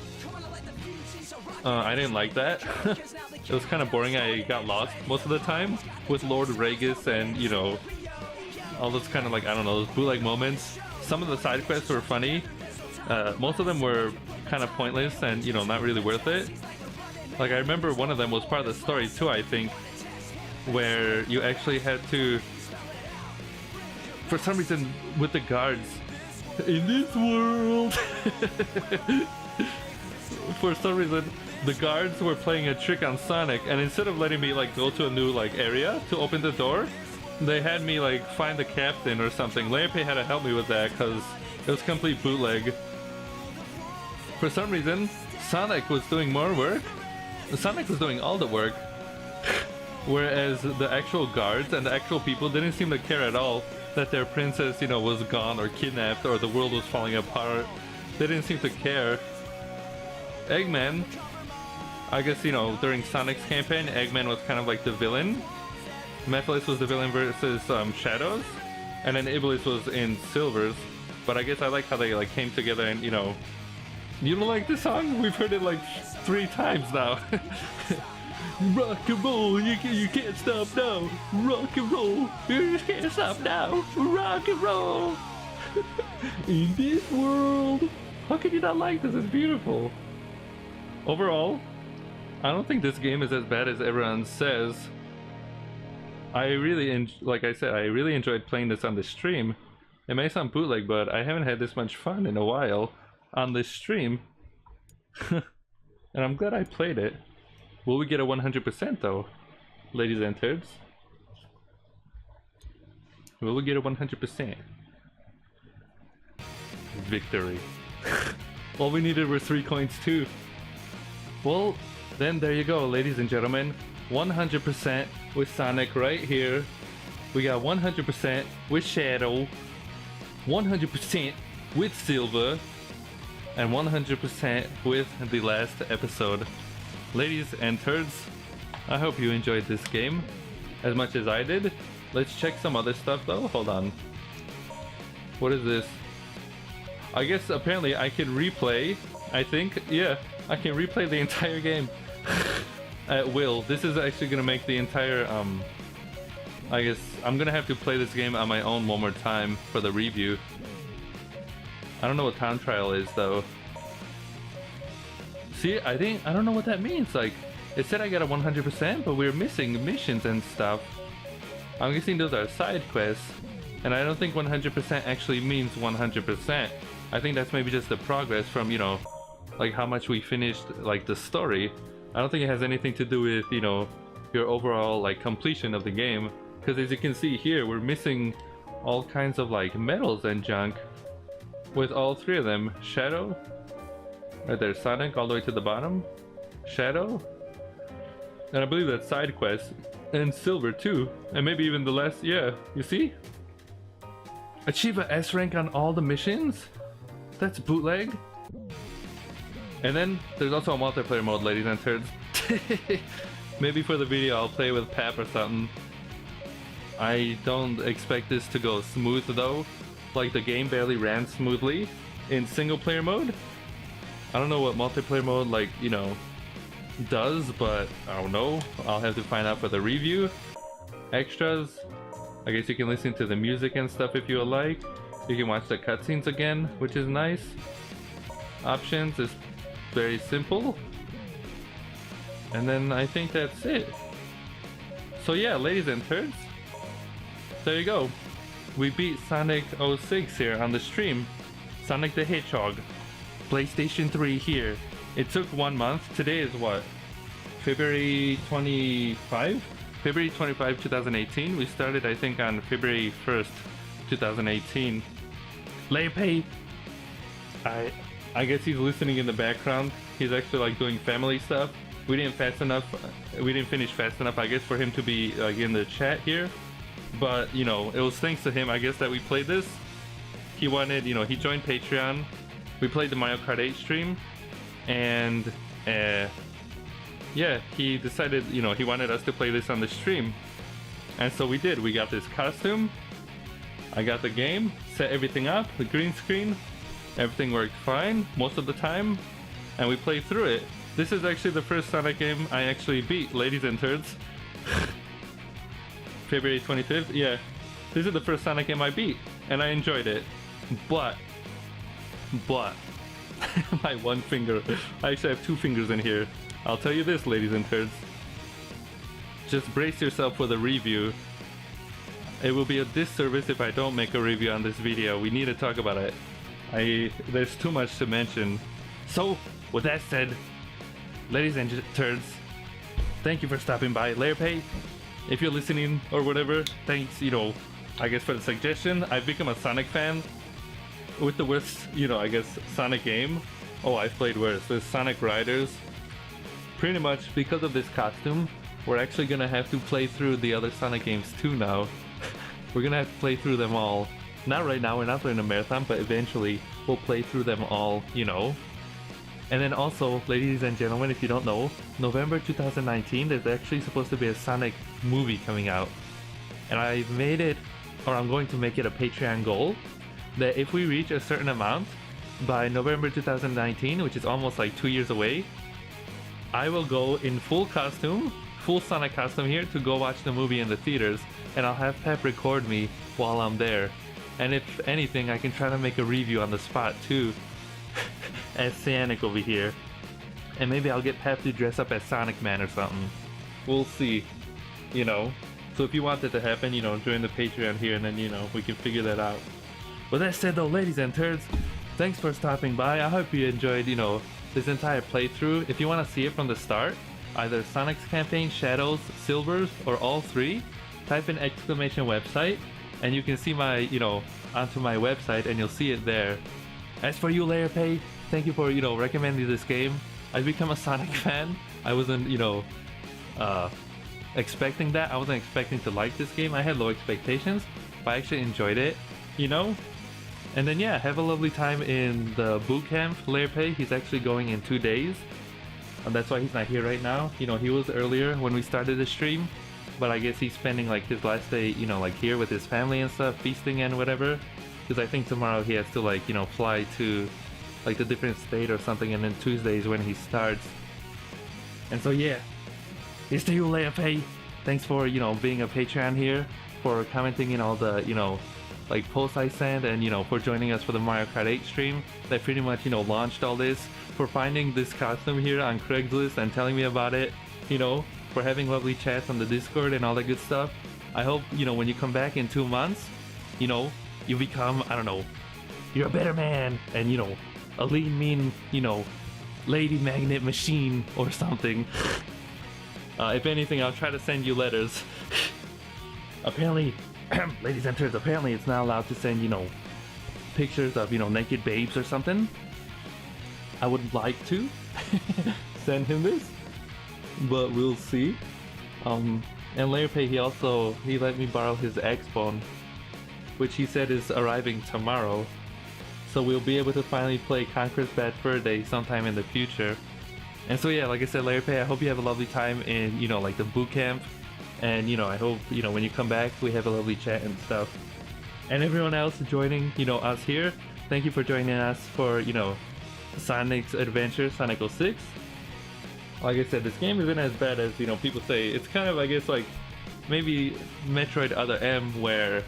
I didn't like that. It was kind of boring. I got lost most of the time with Lord Regis and, you know, all those kind of like, I don't know, those bootleg moments. Some of the side quests were funny. Most of them were kind of pointless and, you know, not really worth it. Like I remember one of them was part of the story too, I think, where you actually had to, for some reason with the guards in this world, for some reason the guards were playing a trick on Sonic, and instead of letting me like go to a new like area to open the door, they had me like find the captain or something. Lepe had to help me with that because it was complete bootleg. For some reason, Sonic was doing more work. Sonic was doing all the work. Whereas the actual guards and the actual people didn't seem to care at all that their princess, you know, was gone or kidnapped or the world was falling apart. They didn't seem to care. Eggman, I guess, you know, during Sonic's campaign, Eggman was kind of like the villain. Mephiles was the villain versus Shadows, and then Iblis was in Silver's. But I guess I like how they like came together and, you know, you don't like this song? We've heard it like 3 times now. Rock and roll, you can't stop now. Rock and roll, you can't stop now. Rock and roll. In this world. How can you not like this? It's beautiful. Overall, I don't think this game is as bad as everyone says. I really, like I said, I really enjoyed playing this on the stream. It may sound bootleg, but I haven't had this much fun in a while on this stream. And I'm glad I played it. Will we get a 100% though, ladies and turds? Will we get a 100%? Victory. All we needed were 3 coins too. Well, then there you go, ladies and gentlemen. 100% with Sonic right here. We got 100% with Shadow, 100% with Silver, and 100% with the last episode. Ladies and turds, I hope you enjoyed this game as much as I did. Let's check some other stuff though. Hold on. What is this? I guess apparently I can replay. I think, yeah, I can replay the entire game at will. This is actually gonna make the entire, I guess I'm gonna have to play this game on my own one more time for the review. I don't know what time trial is though. See, I don't know what that means. Like, it said I got a 100%, but we're missing missions and stuff. I'm guessing those are side quests, and I don't think 100% actually means 100%. I think that's maybe just the progress from, you know, like how much we finished, like the story. I don't think it has anything to do with, you know, your overall like completion of the game. Because as you can see here, we're missing all kinds of like medals and junk with all 3 of them. Shadow, right there, Sonic all the way to the bottom, Shadow, and I believe that's side quest, and Silver too, and maybe even the last, yeah, you see? Achieve a S rank on all the missions? That's bootleg. And then there's also a multiplayer mode, ladies and turds. Maybe for the video I'll play with Pap or something. I don't expect this to go smooth though. Like the game barely ran smoothly in single player mode. I don't know what multiplayer mode, like, you know, does, but I don't know. I'll have to find out for the review. Extras, I guess you can listen to the music and stuff if you would like. You can watch the cutscenes again, which is nice. Options is very simple. And then I think that's it. So yeah, ladies and turds, there you go. We beat Sonic 06 here on the stream. Sonic the Hedgehog. PlayStation 3 here. It took 1 month. Today is what? February 25? February 25, 2018. We started, I think, on February 1st, 2018. Leipay! I guess he's listening in the background. He's actually like doing family stuff. We didn't finish fast enough, I guess, for him to be like in the chat here. But, you know, it was thanks to him, I guess, that we played this. He wanted, you know, he joined Patreon. We played the Mario Kart 8 stream. And, yeah, he decided, you know, he wanted us to play this on the stream. And so we did. We got this costume. I got the game, set everything up, the green screen. Everything worked fine most of the time. And we played through it. This is actually the first Sonic game I actually beat, ladies and turds. February 25th, yeah. This is the first Sonic game I beat, and I enjoyed it. But, my one finger, I actually have 2 fingers in here. I'll tell you this, ladies and turds. Just brace yourself for the review. It will be a disservice if I don't make a review on this video. We need to talk about it. There's too much to mention. So, with that said, ladies and turds, thank you for stopping by. Leipay, if you're listening or whatever, thanks, you know, I guess for the suggestion. I've become a Sonic fan with the worst, you know, I guess, Sonic game. Oh, I've played worse. There's Sonic Riders. Pretty much because of this costume, we're actually gonna have to play through the other Sonic games too now. We're gonna have to play through them all. Not right now, we're not doing a marathon, but eventually we'll play through them all, you know. And then also, ladies and gentlemen, if you don't know, November 2019, there's actually supposed to be a Sonic movie coming out. And I've made it, or I'm going to make it a Patreon goal, that if we reach a certain amount by November 2019, which is almost like 2 years away, I will go in full costume, full Sonic costume here, to go watch the movie in the theaters, and I'll have Pep record me while I'm there. And if anything, I can try to make a review on the spot too, as Sonic over here. And maybe I'll get Pep to dress up as Sonic Man or something. We'll see, you know. So if you want that to happen, you know, join the Patreon here, and then, you know, we can figure that out. With that said though, ladies and turds, thanks for stopping by. I hope you enjoyed, you know, this entire playthrough. If you want to see it from the start, either Sonic's campaign, Shadows, Silvers, or all three, type in !website, and you can see my, you know, onto my website, and you'll see it there. As for you, LayerPay, thank you for, you know, recommending this game. I've become a Sonic fan. I wasn't, you know, expecting that. I wasn't expecting to like this game. I had low expectations, but I actually enjoyed it, you know. And then yeah, have a lovely time in the boot camp. LayerPay, he's actually going in 2 days, and that's why he's not here right now. You know, he was earlier when we started the stream, but I guess he's spending like his last day, you know, like here with his family and stuff, feasting and whatever. Because I think tomorrow he has to, like, you know, fly to like a different state or something, and then Tuesday is when he starts. And so yeah, it's to you, LayerPay. Thanks for, you know, being a Patreon here, for commenting in all the, you know, like posts I sent, and, you know, for joining us for the Mario Kart 8 stream that pretty much, you know, launched all this, for finding this costume here on Craigslist and telling me about it, you know, for having lovely chats on the Discord and all that good stuff. I hope, you know, when you come back in 2 months, you know, you become, I don't know, you're a better man, and, you know, a lean, mean, you know, lady magnet machine or something. If anything, I'll try to send you letters. Apparently, ladies and turds, apparently it's not allowed to send, you know, pictures of, you know, naked babes or something. I would like to send him this, but we'll see. And LayerPay, he let me borrow his X-Bone, which he said is arriving tomorrow. So we'll be able to finally play Conker's Bad Fur Day sometime in the future. And so yeah, like I said, LayerPay, I hope you have a lovely time in, you know, like the boot camp. And, you know, I hope, you know, when you come back, we have a lovely chat and stuff. And everyone else joining, you know, us here, thank you for joining us for, you know, Sonic's Adventure, Sonic 06. Like I said, this game isn't as bad as, you know, people say. It's kind of, I guess, like, maybe Metroid Other M, where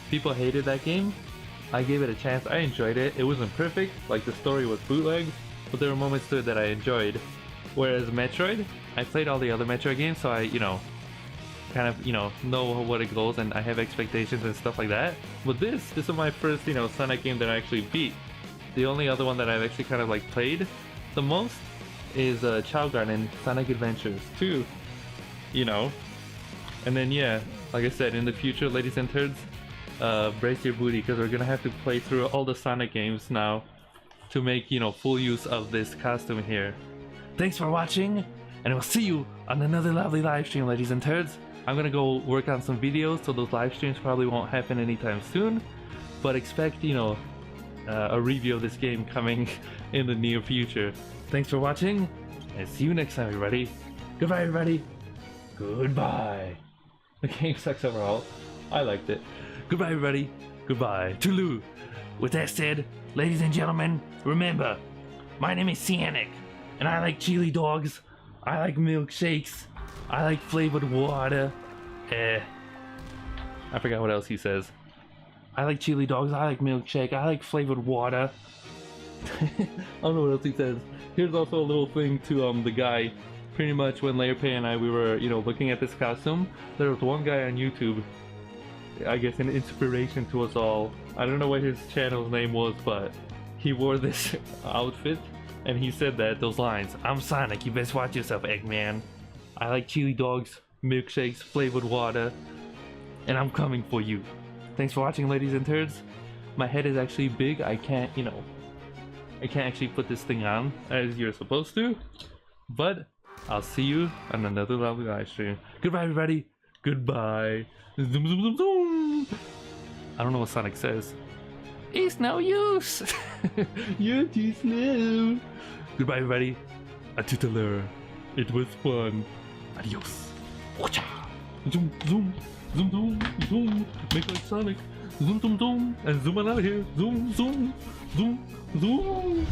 people hated that game. I gave it a chance. I enjoyed it. It wasn't perfect, like the story was bootleg, but there were moments to it that I enjoyed. Whereas Metroid, I played all the other Metroid games, so I, you know, kind of, you know what it goes, and I have expectations and stuff like that. But this is my first, you know, Sonic game that I actually beat. The only other one that I've actually kind of like played the most is Chow Garden Sonic Adventures 2, you know. And then yeah, like I said, in the future, ladies and turds, brace your booty, because we're gonna have to play through all the Sonic games now to make, you know, full use of this costume here. Thanks for watching, and we'll see you on another lovely live stream, ladies and turds. I'm gonna go work on some videos, so those live streams probably won't happen anytime soon, but expect, you know, a review of this game coming in the near future. Thanks for watching, and see you next time, everybody. Goodbye, everybody. Goodbye. The game sucks overall. I liked it. Goodbye, everybody. Goodbye. Toodaloo. With that said, ladies and gentlemen, remember, my name is Sonic, and I like chili dogs, I like milkshakes, I like flavored water. I forgot what else he says. I like chili dogs, I like milkshake, I like flavored water. I don't know what else he says. Here's also a little thing to the guy. Pretty much when LayerPay and we were, you know, looking at this costume, there was one guy on YouTube, I guess an inspiration to us all. I don't know what his channel's name was, but he wore this outfit and he said those lines. I'm Sonic, you best watch yourself, Eggman. I like chili dogs, milkshakes, flavored water, and I'm coming for you. Thanks for watching, ladies and turds. My head is actually big, I can't, you know, I can't actually put this thing on as you're supposed to. But I'll see you on another lovely live stream. Goodbye, everybody. Goodbye. Zoom, zoom, zoom, zoom. I don't know what Sonic says. It's no use. You're too slow. Goodbye, everybody. A tuteler. It was fun. Adios. Watcha. Zoom, zoom, zoom, zoom, zoom. Make like Sonic. Zoom, zoom, zoom. And zoom on out of here. Zoom, zoom, zoom, zoom.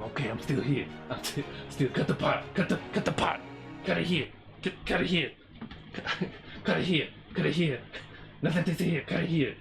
Okay, I'm still here. I'm still cut the pot. Cut the pot. Cut it here. Cut it here. Cut it here. Cut it here. Nothing to see here. Cut it here.